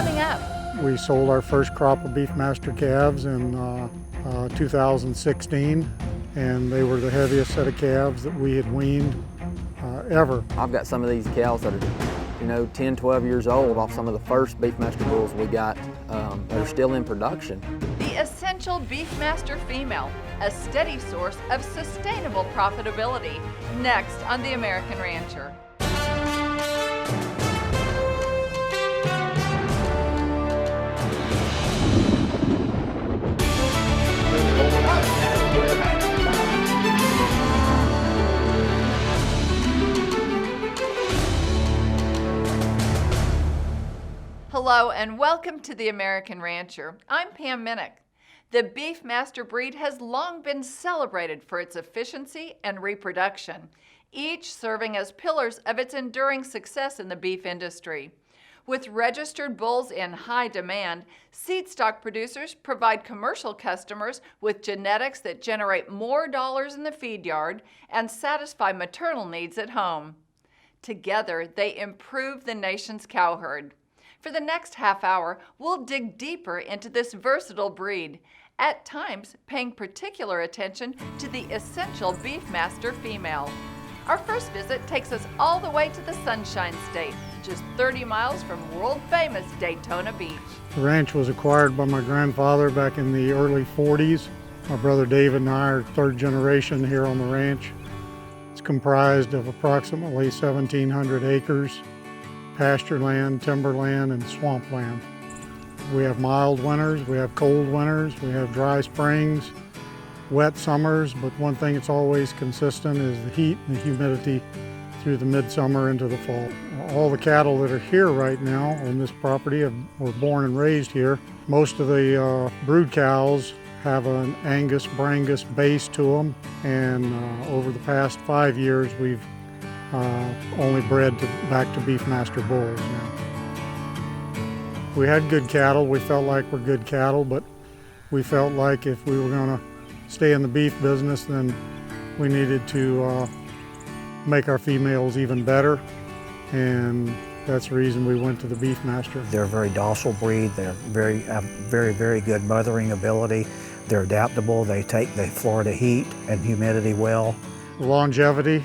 coming up. We sold our first crop of Beefmaster calves in 2016, and they were the heaviest set of calves that we had weaned ever. I've got some of these cows that are 10, 12 years old off some of the first Beefmaster bulls we got that are still in production. The essential Beefmaster Female, a steady source of sustainable profitability. Next on The American Rancher. Hello and welcome to The American Rancher. I'm Pam Minnick. The Beefmaster breed has long been celebrated for its efficiency and reproduction, each serving as pillars of its enduring success in the beef industry. With registered bulls in high demand, seedstock producers provide commercial customers with genetics that generate more dollars in the feed yard and satisfy maternal needs at home. Together, they improve the nation's cowherd. For the next half hour, we'll dig deeper into this versatile breed, at times paying particular attention to the essential Beefmaster Female. Our first visit takes us all the way to the Sunshine State, just 30 miles from world-famous Daytona Beach. The ranch was acquired by my grandfather back in the early 40s. My brother David and I are third generation here on the ranch. It's comprised of approximately 1,700 acres. Pasture land, timberland, and swampland. We have mild winters, we have cold winters, we have dry springs, wet summers, but one thing that's always consistent is the heat and the humidity through the midsummer into the fall. All the cattle that are here right now on this property were born and raised here. Most of the brood cows have an Angus Brangus base to them, and over the past 5 years we've only bred back to Beefmaster bulls now. We had good cattle. We felt like we're good cattle, but we felt like if we were going to stay in the beef business, then we needed to make our females even better, and that's the reason we went to the Beefmaster. They're a very docile breed. They're have very good mothering ability. They're adaptable. They take the Florida heat and humidity well. Longevity.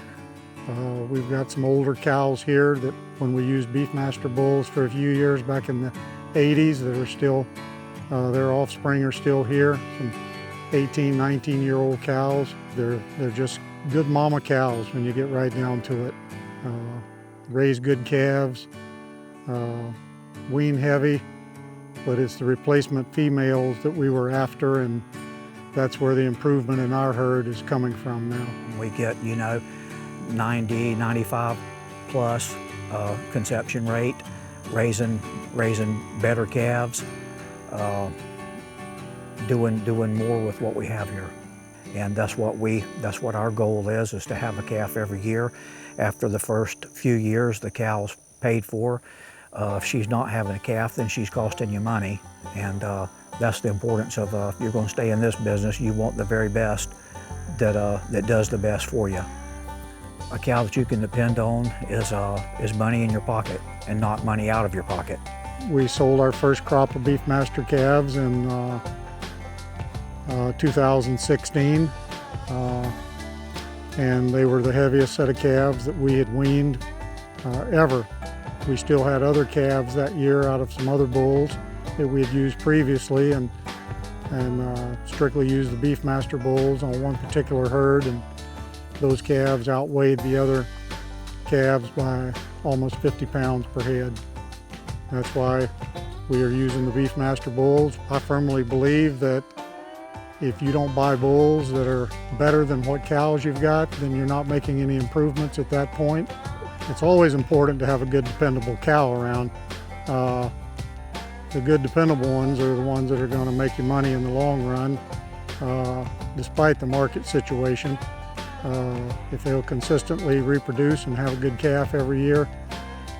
We've got some older cows here that when we used Beefmaster bulls for a few years back in the 80s, that are still, their offspring are still here, some 18, 19-year-old cows. They're just good mama cows when you get right down to it. Raise good calves, wean heavy, but it's the replacement females that we were after, and that's where the improvement in our herd is coming from now. We get, 90, 95 plus conception rate, raising better calves, doing more with what we have here. And that's what our goal is to have a calf every year. After the first few years, the cow's paid for. If she's not having a calf, then she's costing you money. And that's the importance of if you're going to stay in this business, you want the very best that does the best for you. A cow that you can depend on is money in your pocket and not money out of your pocket. We sold our first crop of Beefmaster calves in 2016, and they were the heaviest set of calves that we had weaned ever. We still had other calves that year out of some other bulls that we had used previously, and strictly used the Beefmaster bulls on one particular herd, and those calves outweighed the other calves by almost 50 pounds per head. That's why we are using the Beefmaster bulls. I firmly believe that if you don't buy bulls that are better than what cows you've got, then you're not making any improvements at that point. It's always important to have a good, dependable cow around. The good, dependable ones are the ones that are going to make you money in the long run, despite the market situation. If they'll consistently reproduce and have a good calf every year,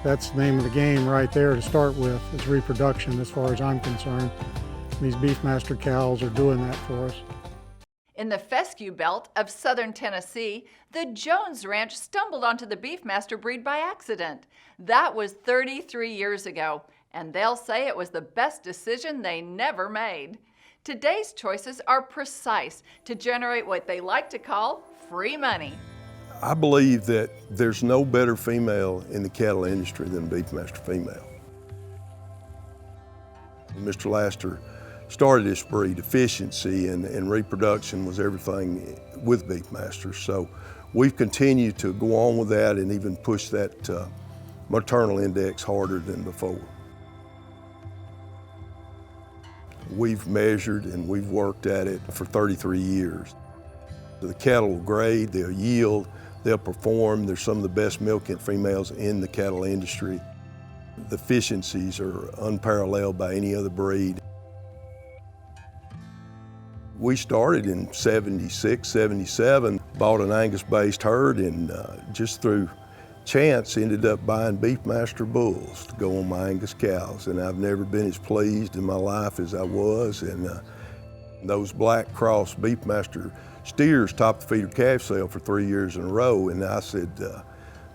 that's the name of the game right there to start with, is reproduction as far as I'm concerned. These Beefmaster cows are doing that for us. In the fescue belt of southern Tennessee, the Jones Ranch stumbled onto the Beefmaster breed by accident. That was 33 years ago, and they'll say it was the best decision they never made. Today's choices are precise to generate what they like to call free money. I believe that there's no better female in the cattle industry than Beefmaster Female. Mr. Laster started this breed. Efficiency and reproduction was everything with Beefmaster. So we've continued to go on with that and even push that maternal index harder than before. We've measured and we've worked at it for 33 years. The cattle will grade, they'll yield, they'll perform. They're some of the best milking females in the cattle industry. The efficiencies are unparalleled by any other breed. We started in 76, 77, bought an Angus-based herd, and just through chance ended up buying Beefmaster bulls to go on my Angus cows. And I've never been as pleased in my life as I was. And those black cross Beefmaster steers topped the feeder calf sale for 3 years in a row. And I said,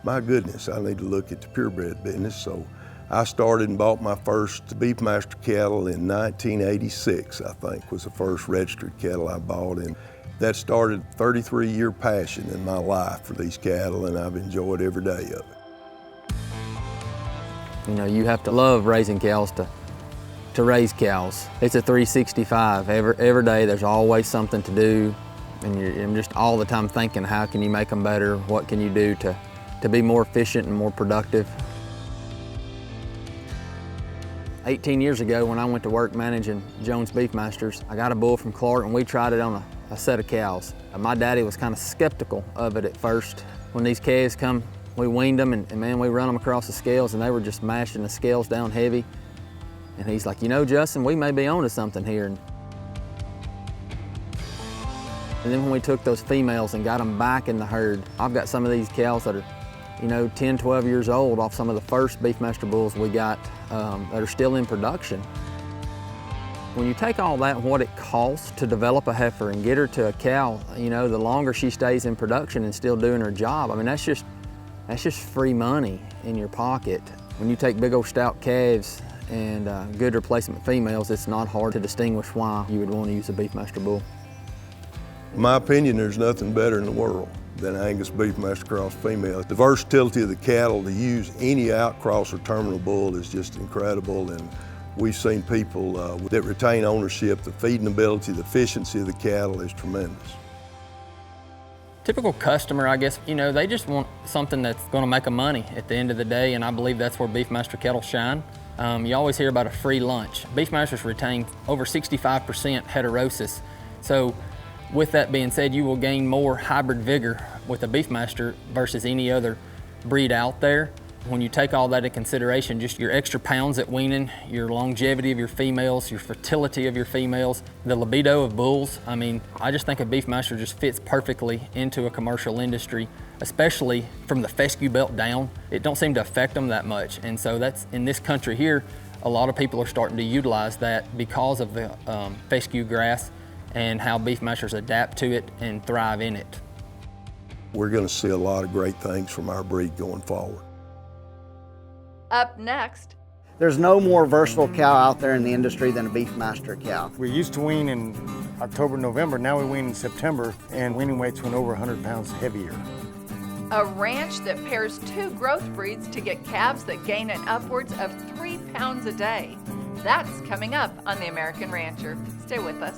my goodness, I need to look at the purebred business. So I started and bought my first Beefmaster cattle in 1986, I think, was the first registered cattle I bought. And that started a 33-year passion in my life for these cattle, and I've enjoyed every day of it. You know, you have to love raising cows to raise cows. It's a 365. Every day there's always something to do, and you're just all the time thinking, how can you make them better? What can you do to be more efficient and more productive? 18 years ago, when I went to work managing Jones Beefmasters, I got a bull from Clark and we tried it on a set of cows. My daddy was kind of skeptical of it at first. When these calves come, we weaned them and man, we run them across the scales and they were just mashing the scales down heavy. And he's like, you know, Justin, we may be onto something here. And then when we took those females and got them back in the herd, I've got some of these cows that are, you know, 10, 12 years old off some of the first Beefmaster bulls we got that are still in production. When you take all that and what it costs to develop a heifer and get her to a cow, you know, the longer she stays in production and still doing her job, I mean, that's just free money in your pocket. When you take big old stout calves and good replacement females, it's not hard to distinguish why you would want to use a Beefmaster bull. In my opinion, there's nothing better in the world than Angus Beefmaster Cross female. The versatility of the cattle to use any outcross or terminal bull is just incredible, and we've seen people that retain ownership. The feeding ability, the efficiency of the cattle is tremendous. Typical customer, I guess, you know, they just want something that's going to make them money at the end of the day, and I believe that's where Beefmaster cattle shine. You always hear about a free lunch. Beefmasters retain over 65% heterosis, so with that being said, you will gain more hybrid vigor with a Beefmaster versus any other breed out there. When you take all that into consideration, just your extra pounds at weaning, your longevity of your females, your fertility of your females, the libido of bulls, I mean, I just think a Beefmaster just fits perfectly into a commercial industry, especially from the fescue belt down. It don't seem to affect them that much. And so that's, in this country here, a lot of people are starting to utilize that because of the fescue grass and how Beefmasters adapt to it and thrive in it. We're going to see a lot of great things from our breed going forward. Up next, there's no more versatile cow out there in the industry than a Beefmaster cow. We used to wean in October, November, now we wean in September, and weaning weights went over 100 pounds heavier. a ranch that pairs two growth breeds to get calves that gain an upwards of 3 pounds a day. That's coming up on The American Rancher. Stay with us.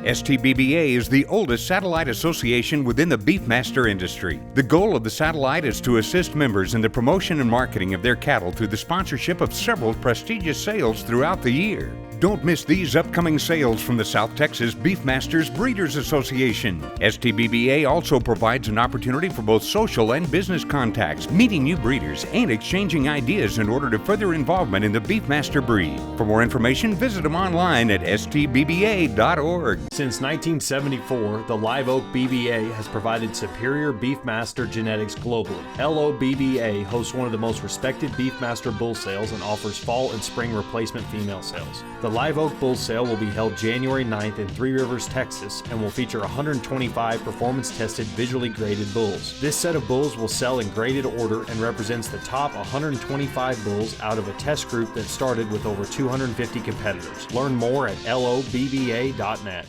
STBBA is the oldest satellite association within the Beefmaster industry. The goal of the satellite is to assist members in the promotion and marketing of their cattle through the sponsorship of several prestigious sales throughout the year. Don't miss these upcoming sales from the South Texas Beefmasters Breeders Association. STBBA also provides an opportunity for both social and business contacts, meeting new breeders, and exchanging ideas in order to further involvement in the Beefmaster breed. For more information, visit them online at stbba.org. Since 1974, the Live Oak BBA has provided superior Beefmaster genetics globally. LOBBA hosts one of the most respected Beefmaster bull sales and offers fall and spring replacement female sales. The The Live Oak Bull Sale will be held January 9th in Three Rivers, Texas, and will feature 125 performance-tested, visually graded bulls. This set of bulls will sell in graded order and represents the top 125 bulls out of a test group that started with over 250 competitors. Learn more at lobba.net.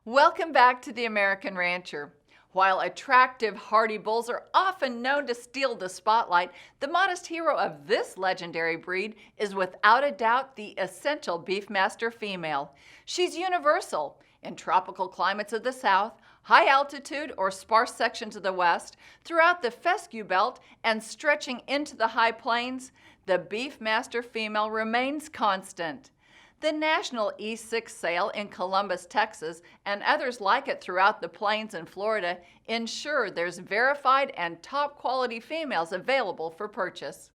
Welcome back to the American Rancher. While attractive, hardy bulls are often known to steal the spotlight, the modest hero of this legendary breed is without a doubt the essential Beefmaster Female. She's universal. In tropical climates of the south, high altitude or sparse sections of the west, throughout the fescue belt, and stretching into the high plains, the Beefmaster Female remains constant. The National E6 sale in Columbus, Texas, and others like it throughout the plains in Florida ensure there's verified and top quality females available for purchase.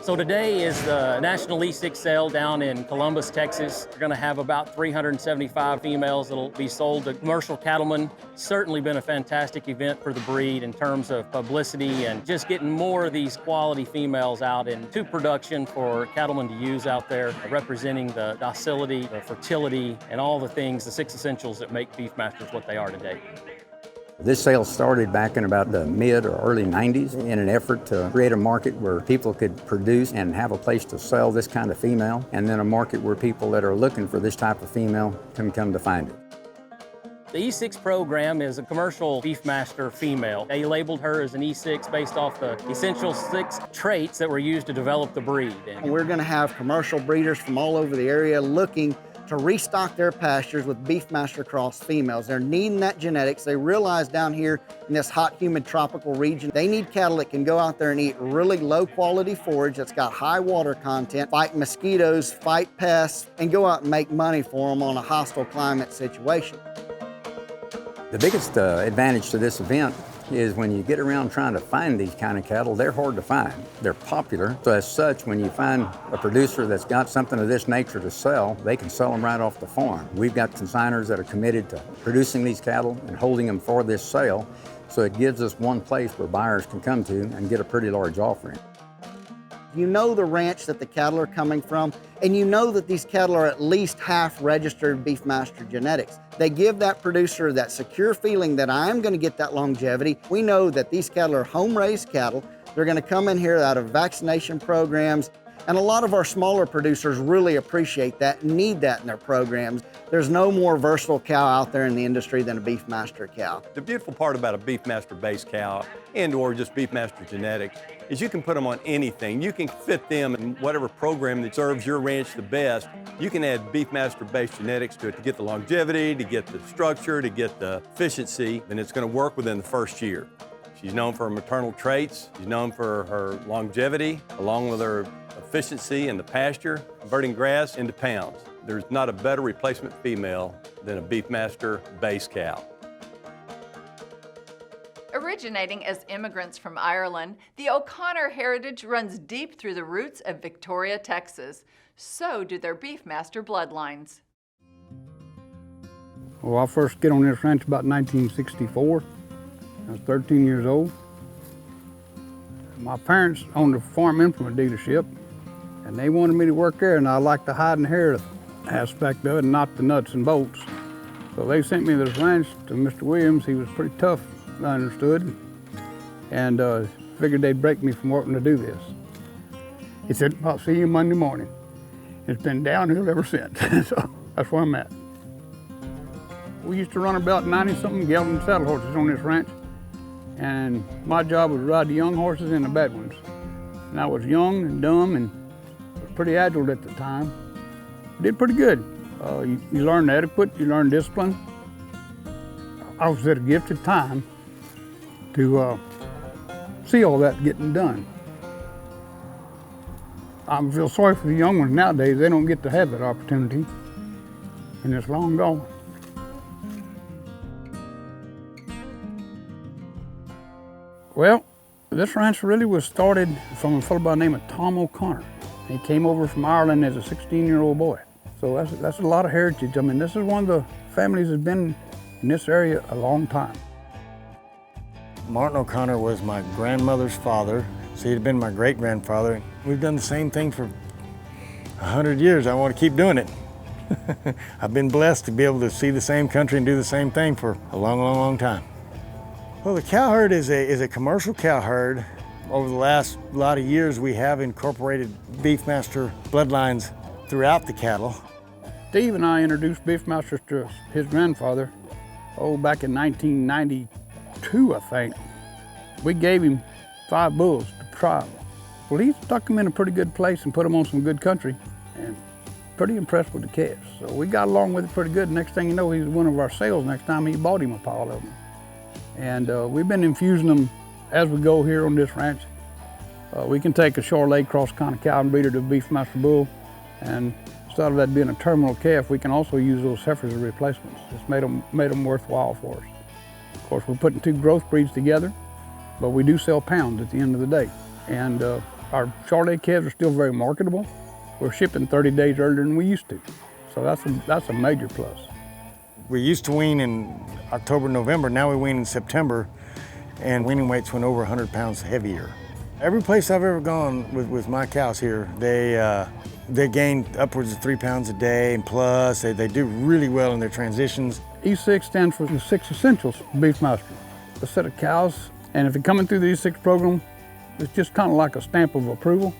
So today is the National E6 sale down in Columbus, Texas. We're going to have about 375 females that'll be sold to commercial cattlemen. Certainly been a fantastic event for the breed in terms of publicity and just getting more of these quality females out into production for cattlemen to use out there, representing the docility, the fertility, and all the things, the 6 essentials that make Beefmasters what they are today. This sale started back in about the mid or early 90s in an effort to create a market where people could produce and have a place to sell this kind of female, and then a market where people that are looking for this type of female can come to find it. The E6 program is a commercial Beefmaster female. They labeled her as an E6 based off the essential 6 traits that were used to develop the breed. We're going to have commercial breeders from all over the area looking to restock their pastures with Beefmaster cross females. They're needing that genetics. They realize down here in this hot, humid, tropical region, they need cattle that can go out there and eat really low quality forage that's got high water content, fight mosquitoes, fight pests, and go out and make money for them on a hostile climate situation. The biggest advantage to this event is when you get around trying to find these kind of cattle, they're hard to find. They're popular, so as such, when you find a producer that's got something of this nature to sell, they can sell them right off the farm. We've got consigners that are committed to producing these cattle and holding them for this sale, so it gives us one place where buyers can come to and get a pretty large offering. You know the ranch that the cattle are coming from, and you know that these cattle are at least half registered Beefmaster genetics. They give that producer that secure feeling that I'm going to get that longevity. We know that these cattle are home-raised cattle. They're going to come in here out of vaccination programs, and a lot of our smaller producers really appreciate that and need that in their programs. There's no more versatile cow out there in the industry than a Beefmaster cow. The beautiful part about a Beefmaster-based cow and/or just Beefmaster genetics is you can put them on anything. You can fit them in whatever program that serves your ranch the best. You can add Beefmaster-based genetics to it to get the longevity, to get the structure, to get the efficiency, and it's going to work within the first year. She's known for her maternal traits. She's known for her longevity, along with her efficiency in the pasture, converting grass into pounds. There's not a better replacement female than a Beefmaster base cow. Originating as immigrants from Ireland, the O'Connor heritage runs deep through the roots of Victoria, Texas. So do their Beefmaster bloodlines. Well, I first get on this ranch about 1964. I was 13 years old. My parents owned a farm implement dealership, and they wanted me to work there, and I liked the hide and hair aspect of it and not the nuts and bolts. So they sent me to this ranch to Mr. Williams. He was pretty tough, I understood, and figured they'd break me from wanting to do this. He said, I'll see you Monday morning. It's been downhill ever since, so that's where I'm at. We used to run about 90-something gelding saddle horses on this ranch, and my job was to ride the young horses and the bad ones. And I was young and dumb and was pretty agile at the time. Did pretty good. You learn etiquette, you learn discipline. I was at a gifted time to see all that getting done. I feel sorry for the young ones nowadays. They don't get to have that opportunity, and it's long gone. Well, this ranch really was started from a fellow by the name of Tom O'Connor. He came over from Ireland as a 16-year-old boy. So that's a lot of heritage. I mean, this is one of the families that's been in this area a long time. Martin O'Connor was my grandmother's father, so he'd been my great-grandfather. We've done the same thing for 100 years, I want to keep doing it. I've been blessed to be able to see the same country and do the same thing for a long, long, long time. Well, the cowherd is a commercial cowherd. Over the last lot of years, we have incorporated Beefmaster bloodlines throughout the cattle. Steve and I introduced Beefmasters to his grandfather, back in 1992, I think. We gave him 5 bulls to try. Well, he stuck them in a pretty good place and put them on some good country, and pretty impressed with the calves. So we got along with it pretty good. Next thing you know, he was one of our sales. Next time he bought him a pile of them. And we've been infusing them as we go here on this ranch. We can take a Charolais cross kind of cow and breed her to a Beefmaster bull, and instead of that being a terminal calf, we can also use those heifers as replacements. It's made them worthwhile for us. Of course, we're putting 2 growth breeds together, but we do sell pounds at the end of the day. And our Charolais calves are still very marketable. We're shipping 30 days earlier than we used to. So that's a major plus. We used to wean in October, November. Now we wean in September, and weaning weights went over 100 pounds heavier. Every place I've ever gone with my cows here, they gain upwards of 3 pounds a day, and plus they do really well in their transitions. E6 stands for the 6 Essentials Beefmaster. A set of cows, and if you're coming through the E6 program, it's just kind of like a stamp of approval.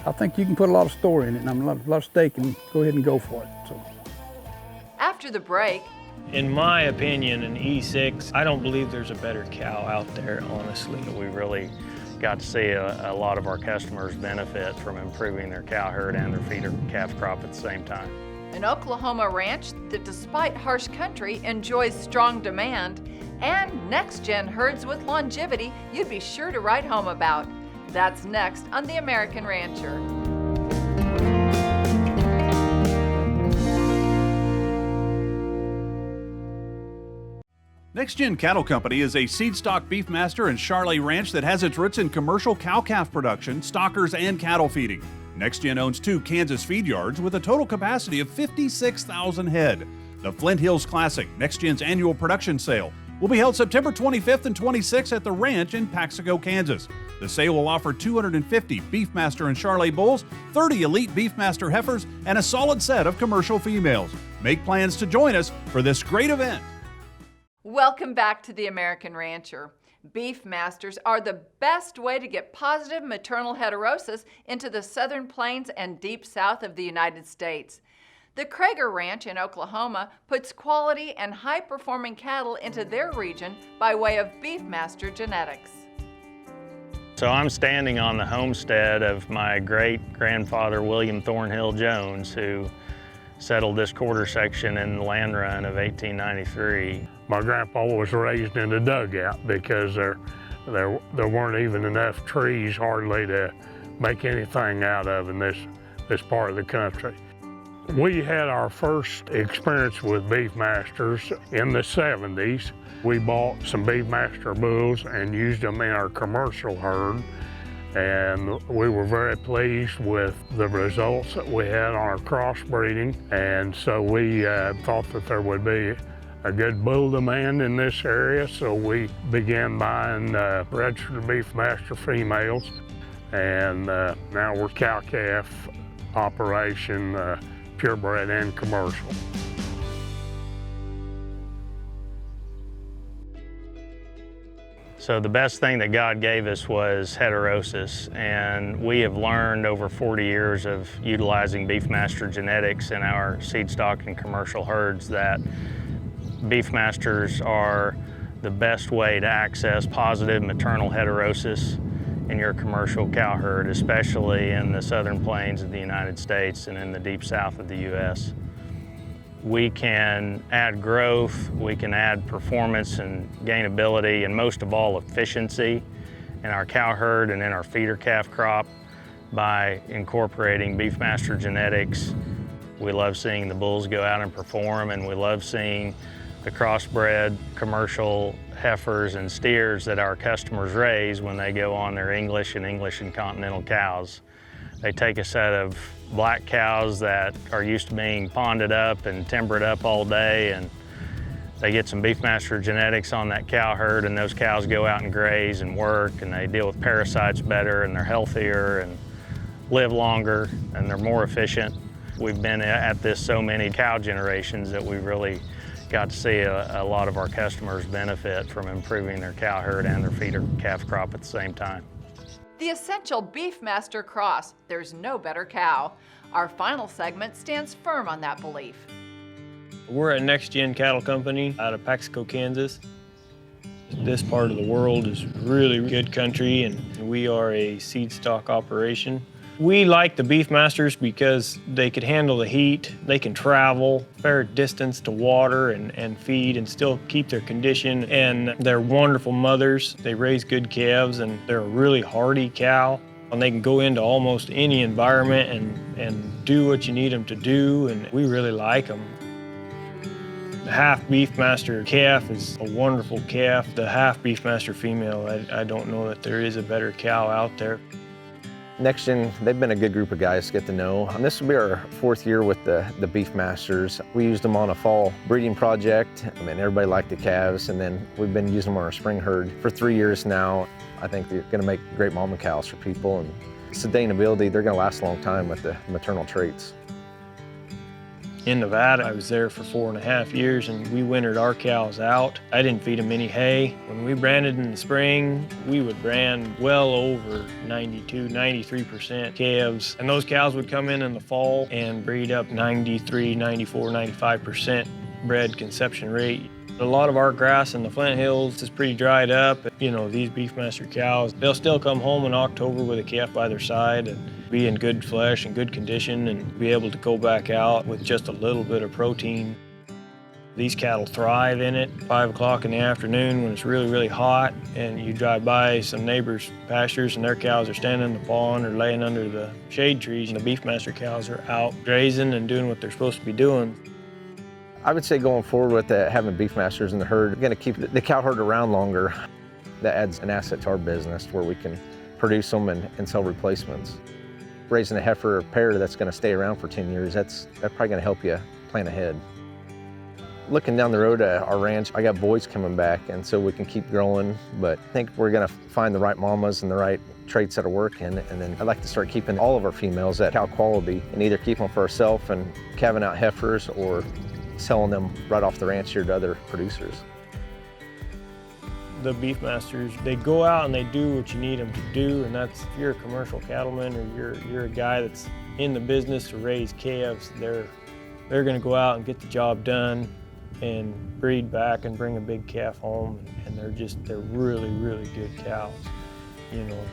I think you can put a lot of story in it, and a lot of stake, and go ahead and go for it. So. After the break, in my opinion, in E6, I don't believe there's a better cow out there, honestly. We really got to see a lot of our customers benefit from improving their cow herd and their feeder calf crop at the same time. an Oklahoma ranch that, despite harsh country, enjoys strong demand, and next-gen herds with longevity you'd be sure to write home about. That's next on The American Rancher. Next Gen Cattle Company is a seedstock Beefmaster and Charolais ranch that has its roots in commercial cow-calf production, stockers, and cattle feeding. Next Gen owns 2 Kansas feed yards with a total capacity of 56,000 head. The Flint Hills Classic, Next Gen's annual production sale, will be held September 25th and 26th at the ranch in Paxico, Kansas. The sale will offer 250 Beefmaster and Charolais bulls, 30 elite Beefmaster heifers, and a solid set of commercial females. Make plans to join us for this great event. Welcome back to The American Rancher. Beefmasters are the best way to get positive maternal heterosis into the southern plains and deep south of the United States. The Krager Ranch in Oklahoma puts quality and high-performing cattle into their region by way of Beefmaster genetics. So I'm standing on the homestead of my great-grandfather William Thornhill Jones, who settled this quarter section in the land run of 1893. My grandpa was raised in a dugout because there weren't even enough trees hardly to make anything out of in this part of the country. We had our first experience with Beefmasters in the 70s. We bought some Beefmaster bulls and used them in our commercial herd, and we were very pleased with the results that we had on our crossbreeding, and so we thought that there would be a good bull demand in this area, so we began buying registered Beefmaster females, and now we're cow-calf operation, purebred and commercial. So the best thing that God gave us was heterosis, and we have learned over 40 years of utilizing Beefmaster genetics in our seed stock and commercial herds that Beefmasters are the best way to access positive maternal heterosis in your commercial cow herd, especially in the southern plains of the United States and in the deep south of the U.S. We can add growth, we can add performance and gainability, and most of all efficiency in our cow herd and in our feeder calf crop by incorporating Beefmaster genetics. We love seeing the bulls go out and perform, and we love seeing the crossbred commercial heifers and steers that our customers raise when they go on their English and continental cows. They take a set of black cows that are used to being ponded up and timbered up all day, and they get some Beefmaster genetics on that cow herd, and those cows go out and graze and work, and they deal with parasites better, and they're healthier, and live longer and they're more efficient. We've been at this so many cow generations that we really got to see a lot of our customers benefit from improving their cow herd and their feeder calf crop at the same time. The essential Beefmaster cross, there's no better cow. Our final segment stands firm on that belief. We're a next-gen cattle company out of Paxico, Kansas. This part of the world is really good country, and we are a seed stock operation. We like the Beefmasters because they could handle the heat, they can travel fair distance to water and feed and still keep their condition, and they're wonderful mothers. They raise good calves, and they're a really hardy cow. And they can go into almost any environment and do what you need them to do, and we really like them. The half Beefmaster calf is a wonderful calf. The half Beefmaster female, I don't know that there is a better cow out there. Next Gen, they've been a good group of guys to get to know. And this will be our 4th year with the Beefmasters. We used them on a fall breeding project. I mean, everybody liked the calves, and then we've been using them on our spring herd for 3 years now. I think they're gonna make great mama cows for people, and sustainability, they're gonna last a long time with the maternal traits. In Nevada, I was there for 4.5 years, and we wintered our cows out. I didn't feed them any hay. When we branded in the spring, we would brand well over 92, 93% calves. And those cows would come in the fall and breed up 93, 94, 95% bred conception rate. A lot of our grass in the Flint Hills is pretty dried up. You know, these Beefmaster cows, they'll still come home in October with a calf by their side and be in good flesh and good condition and be able to go back out with just a little bit of protein. These cattle thrive in it. 5 o'clock in the afternoon when it's really, really hot, and you drive by some neighbors' pastures and their cows are standing in the pond or laying under the shade trees, and the Beefmaster cows are out grazing and doing what they're supposed to be doing. I would say going forward with having Beefmasters in the herd, we're gonna keep the cow herd around longer. That adds an asset to our business where we can produce them and sell replacements. Raising a heifer or pair that's gonna stay around for 10 years, that's probably gonna help you plan ahead. Looking down the road at our ranch, I got boys coming back, and so we can keep growing, but I think we're gonna find the right mamas and the right traits that'll work, and then I'd like to start keeping all of our females at cow quality and either keep them for ourselves and calving out heifers or selling them right off the ranch here to other producers. The Beefmasters, they go out and they do what you need them to do, and that's if you're a commercial cattleman or you're a guy that's in the business to raise calves, they're gonna go out and get the job done and breed back and bring a big calf home, and they're really, really good cows, you know.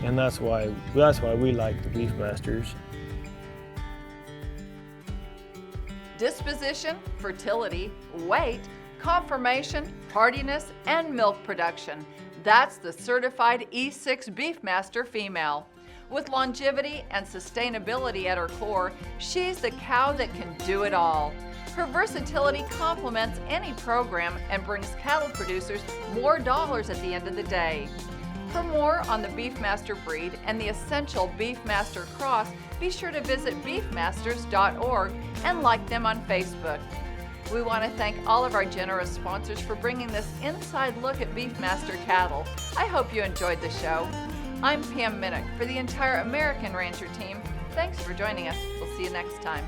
And that's why we like the Beefmasters. Disposition, fertility, weight, conformation, hardiness, and milk production. That's the Certified E6 Beefmaster Female. With longevity and sustainability at her core, she's the cow that can do it all. Her versatility complements any program and brings cattle producers more dollars at the end of the day. For more on the Beefmaster breed and the essential Beefmaster cross, be sure to visit beefmasters.org and like them on Facebook. We want to thank all of our generous sponsors for bringing this inside look at Beefmaster cattle. I hope you enjoyed the show. I'm Pam Minnick for the entire American Rancher team. Thanks for joining us. We'll see you next time.